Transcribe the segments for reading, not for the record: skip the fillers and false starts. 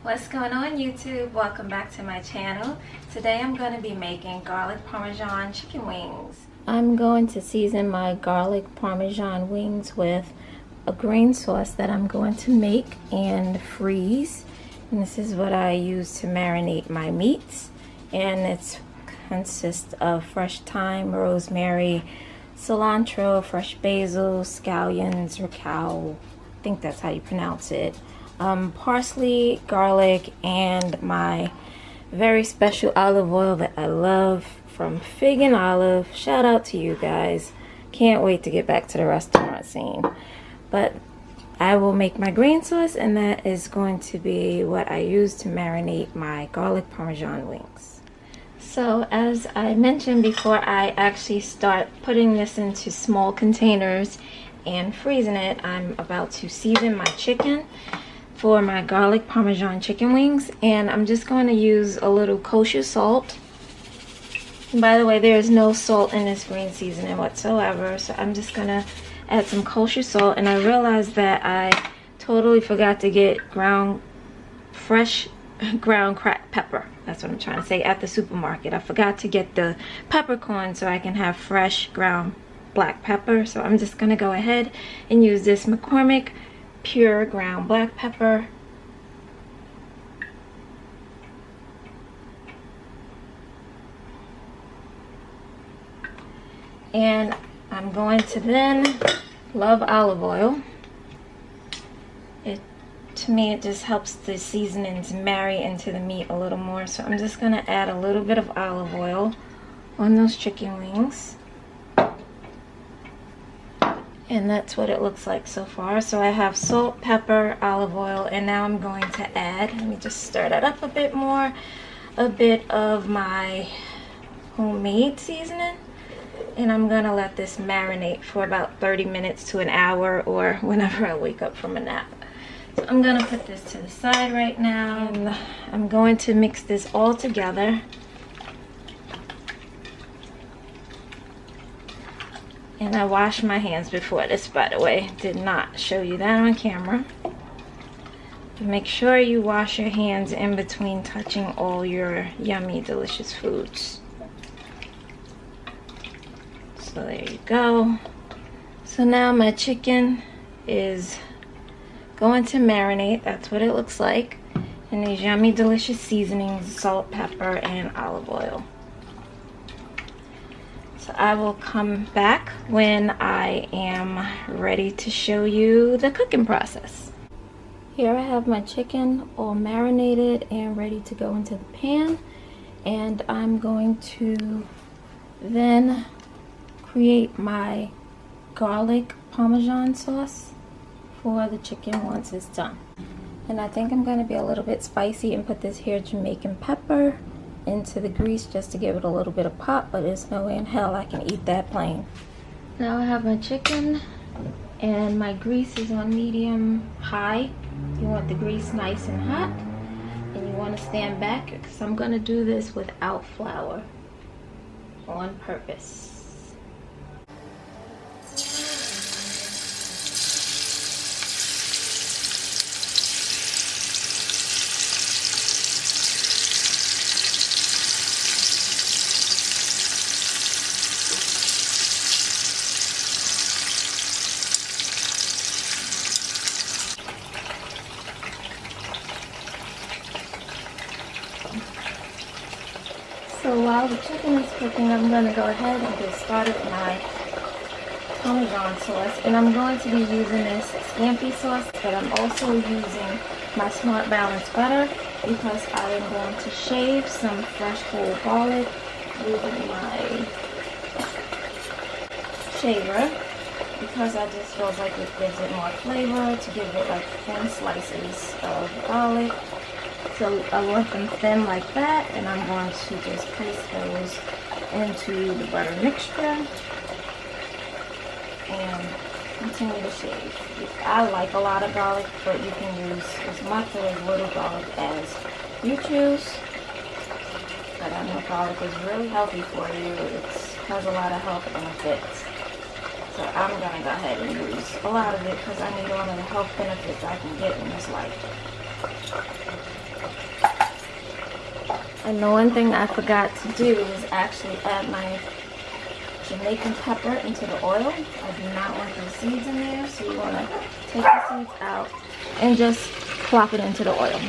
What's going on YouTube? Welcome back to my channel. Today I'm going to be making garlic parmesan chicken wings. I'm going to season my garlic parmesan wings with a green sauce that I'm going to make and freeze. And this is what I use to marinate my meats. And it consists of fresh thyme, rosemary, cilantro, fresh basil, scallions, Racao, I think that's how you pronounce it. Parsley, garlic, and my very special olive oil that I love from Fig and Olive. Shout out to you guys. Can't wait to get back to the restaurant scene. But I will make my green sauce, and that is going to be what I use to marinate my garlic parmesan wings. So as I mentioned before, I actually start putting this into small containers and freezing it. I'm about to season my chicken for my garlic parmesan chicken wings, and I'm just going to use a little kosher salt. And by the way, there is no salt in this green seasoning whatsoever, so I'm just gonna add some kosher salt. And I realized that I totally forgot to get fresh ground cracked pepper. That's what I'm trying to say, at the supermarket. I forgot to get the peppercorn so I can have fresh ground black pepper. So I'm just gonna go ahead and use this McCormick pure ground black pepper. And I'm going to then love olive oil. To me, it just helps the seasonings marry into the meat a little more. So I'm just gonna add a little bit of olive oil on those chicken wings. And that's what it looks like so far. So I have salt, pepper, olive oil, and now I'm going to add, let me just stir that up a bit more, a bit of my homemade seasoning. And I'm gonna let this marinate for about 30 minutes to an hour, or whenever I wake up from a nap. So I'm gonna put this to the side right now, and I'm going to mix this all together. And I washed my hands before this, by the way. Did not show you that on camera. But make sure you wash your hands in between touching all your yummy, delicious foods. So there you go. So now my chicken is going to marinate. That's what it looks like. And these yummy, delicious seasonings, salt, pepper, and olive oil. So I will come back when I am ready to show you the cooking process. Here I have my chicken all marinated and ready to go into the pan. And I'm going to then create my garlic parmesan sauce for the chicken once it's done. And I think I'm going to be a little bit spicy and put this here Jamaican pepper into the grease just to give it a little bit of pop, but there's no way in hell I can eat that plain. Now I have my chicken and my grease is on medium high. You want the grease nice and hot, and you want to stand back because I'm going to do this without flour on purpose. So while the chicken is cooking, I'm going to go ahead and get started with my Parmesan sauce. And I'm going to be using this scampi sauce, but I'm also using my Smart Balance butter because I am going to shave some fresh whole garlic using my shaver, because I just feel like it gives it more flavor to give it like thin slices of garlic. So I want them thin like that, and I'm going to just place those into the butter mixture and continue to shave. I like a lot of garlic, but you can use as much or as little garlic as you choose. But I know garlic is really healthy for you. It has a lot of health benefits. So I'm going to go ahead and use a lot of it because I need all of the health benefits I can get in this life. And the one thing I forgot to do was actually add my Jamaican pepper into the oil. I do not want those seeds in there, so you want to take the seeds out and just plop it into the oil.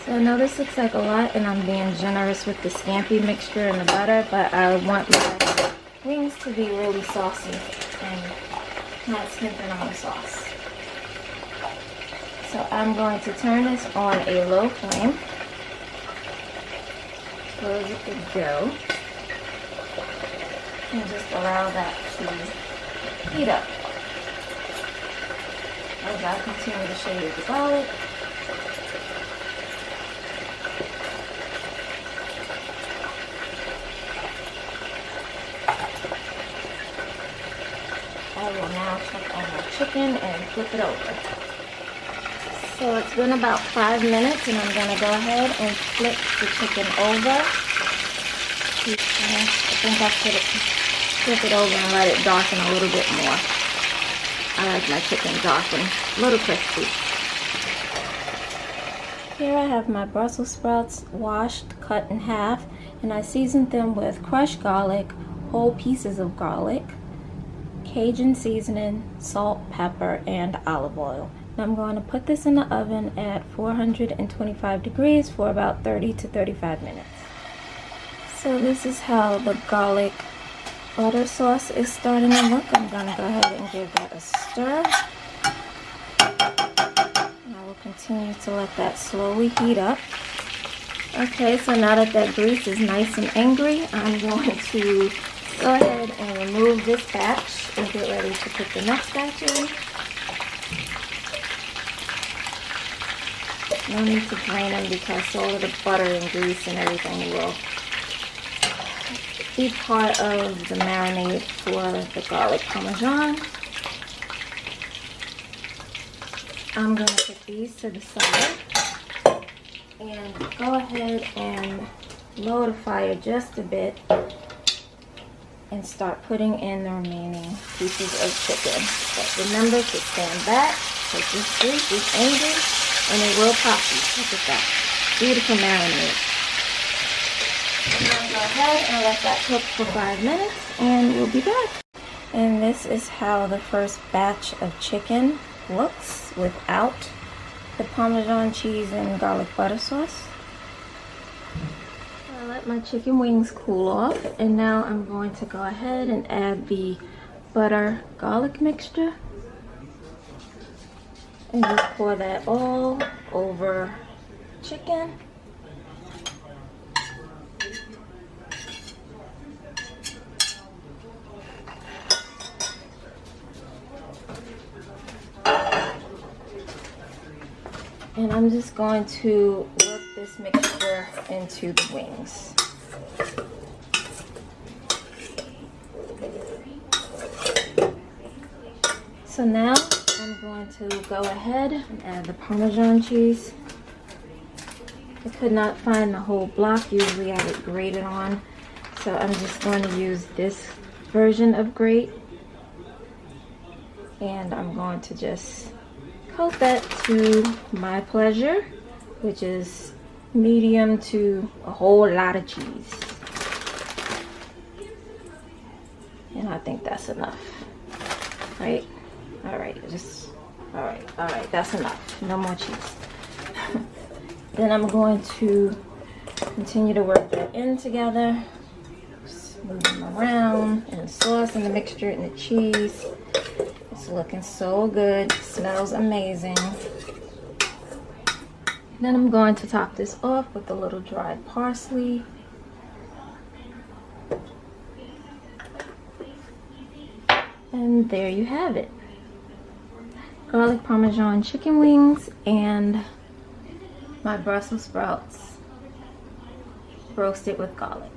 So I know this looks like a lot, and I'm being generous with the scampi mixture and the butter, but I want my wings to be really saucy and not skimping on the sauce. So I'm going to turn this on a low flame. Close it to go. And just allow that to heat up. As I continue to shade the garlic. I will now check on my chicken and flip it over. So it's been about 5 minutes, and I'm going to go ahead and flip the chicken over. I think I should flip it over and let it darken a little bit more. I like my chicken darkened, a little crispy. Here I have my Brussels sprouts washed, cut in half, and I seasoned them with crushed garlic, whole pieces of garlic, Cajun seasoning, salt, pepper, and olive oil. Now I'm going to put this in the oven at 425 degrees for about 30 to 35 minutes. So this is how the garlic butter sauce is starting to look. I'm going to go ahead and give that a stir. And I will continue to let that slowly heat up. Okay, so now that that grease is nice and angry, I'm going to go ahead and remove this batch and get ready to put the next batch in. No need to drain them because all of the butter and grease and everything will be part of the marinade for the garlic Parmesan. I'm going to put these to the side and go ahead and lower the fire just a bit and start putting in the remaining pieces of chicken. But remember to stand back because this grease is angry and it will pop you. Look at that. Beautiful marinade. Now go ahead and let that cook for 5 minutes and we'll be back. And this is how the first batch of chicken looks without the Parmesan cheese and garlic butter sauce. I let my chicken wings cool off, and now I'm going to go ahead and add the butter garlic mixture and just pour that all over chicken. And I'm just going to work this mixture into the wings. So now I'm going to go ahead and add the Parmesan cheese. I could not find the whole block. Usually I would grate it on. So I'm just going to use this version of grate. And I'm going to just coat that to my pleasure, which is medium to a whole lot of cheese. And I think that's enough, right? All right, that's enough. No more cheese. Then I'm going to continue to work that in together, just move them around, and the sauce and the mixture and the cheese. It's looking so good. It smells amazing. Then I'm going to top this off with a little dried parsley. And there you have it. Garlic Parmesan chicken wings and my Brussels sprouts roasted with garlic.